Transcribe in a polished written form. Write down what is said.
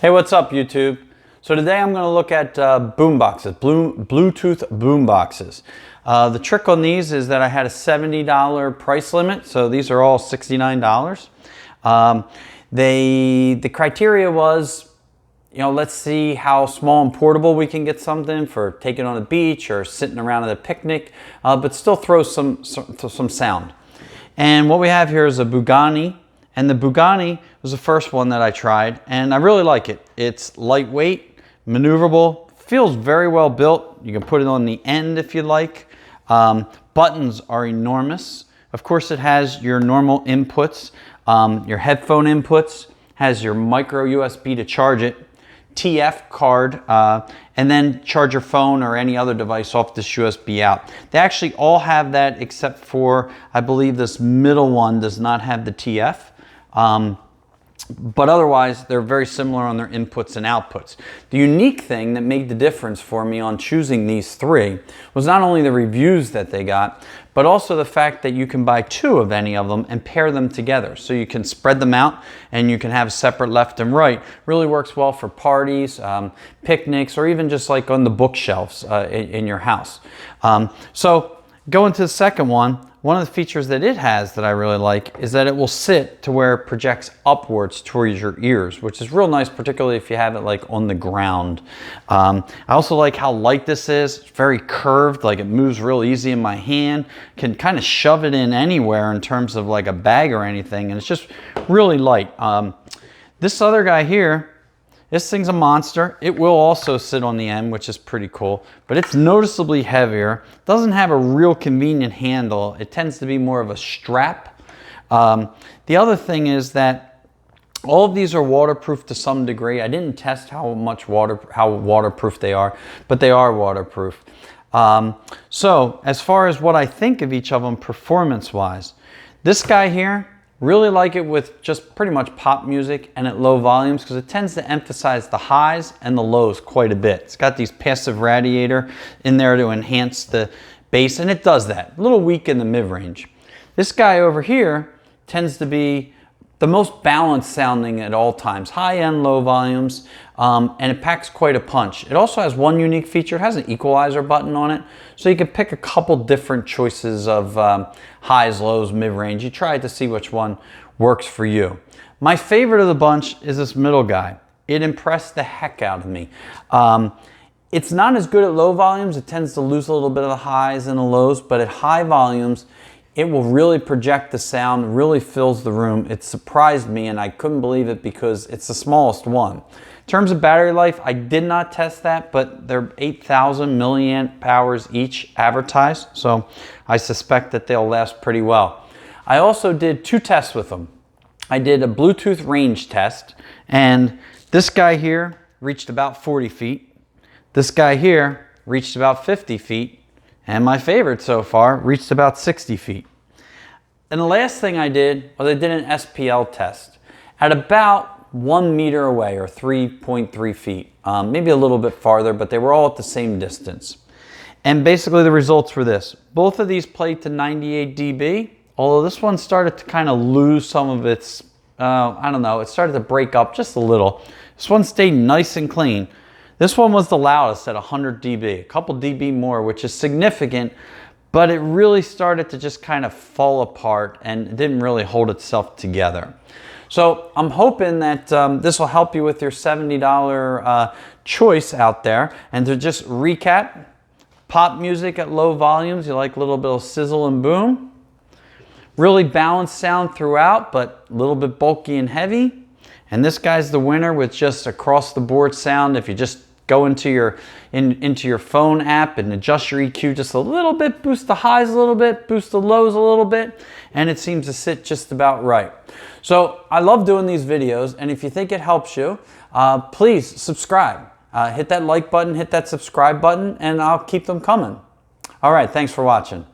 Hey, what's up, YouTube? So today I'm going to look at boomboxes, Bluetooth boomboxes. The trick on these is that I had a $70 price limit, so these are all $69. The criteria was, let's see how small and portable we can get something for taking on the beach or sitting around at a picnic, but still throw some sound. And what we have here is a Bugani. And the Bugani was the first one that I tried, and I really like it. It's lightweight, maneuverable, feels very well built. You can put it on the end if you like. Buttons are enormous. Of course, it has your normal inputs, your headphone inputs, has your micro USB to charge it, TF card, and then charge your phone or any other device off this USB out. They actually all have that except for, I believe this middle one does not have the TF. But otherwise, they're very similar on their inputs and outputs. The unique thing that made the difference for me on choosing these three was not only the reviews that they got, but also the fact that you can buy two of any of them and pair them together. So you can spread them out and you can have separate left and right. Really works well for parties, picnics, or even just like on the bookshelves in your house. So going to the second one of the features that it has that I really like is that it will sit to where it projects upwards towards your ears, which is real nice, particularly if you have it like on the ground. I also like how light this is. It's very curved, like it moves real easy in my hand. Can kind of shove it in anywhere in terms of like a bag or anything, and it's just really light. This other guy here, this thing's a monster. It will also sit on the end, which is pretty cool, but it's noticeably heavier. Doesn't have a real convenient handle. It tends to be more of a strap. The other thing is that all of these are waterproof to some degree. I didn't test how waterproof they are, but they are waterproof. So as far as what I think of each of them performance-wise, this guy here, really like it with just pretty much pop music and at low volumes because it tends to emphasize the highs and the lows quite a bit. It's got these passive radiator in there to enhance the bass, and it does that. A little weak in the mid-range. This guy over here tends to be the most balanced sounding at all times, high and low volumes, and it packs quite a punch. It also has one unique feature. It has an equalizer button on it, so you can pick a couple different choices of highs, lows, mid-range. You try to see which one works for you. My favorite of the bunch is this middle guy. It impressed the heck out of me. It's not as good at low volumes. It tends to lose a little bit of the highs and the lows, but at high volumes, it will really project the sound, really fills the room. It surprised me and I couldn't believe it because it's the smallest one. In terms of battery life, I did not test that, but they're 8,000 milliamp hours each advertised, so I suspect that they'll last pretty well. I also did two tests with them. I did a Bluetooth range test, and this guy here reached about 40 feet. This guy here reached about 50 feet. And my favorite so far reached about 60 feet. And the last thing I did was I did an SPL test at about 1 meter away, or 3.3 feet. Maybe a little bit farther, but they were all at the same distance. And basically the results were this. Both of these played to 98 dB, although this one started to kind of lose some of its, I don't know, it started to break up just a little. This one stayed nice and clean. This one was the loudest at 100 dB, a couple dB more, which is significant, but it really started to just kind of fall apart and it didn't really hold itself together. So I'm hoping that this will help you with your $70 choice out there. And to just recap, pop music at low volumes, you like a little bit of sizzle and boom. Really balanced sound throughout, but a little bit bulky and heavy. And this guy's the winner with just across the board sound. If you just go into your phone app and adjust your EQ just a little bit, boost the highs a little bit, boost the lows a little bit, and it seems to sit just about right. So I love doing these videos, and if you think it helps you, please subscribe. Hit that like button, hit that subscribe button, and I'll keep them coming. All right, thanks for watching.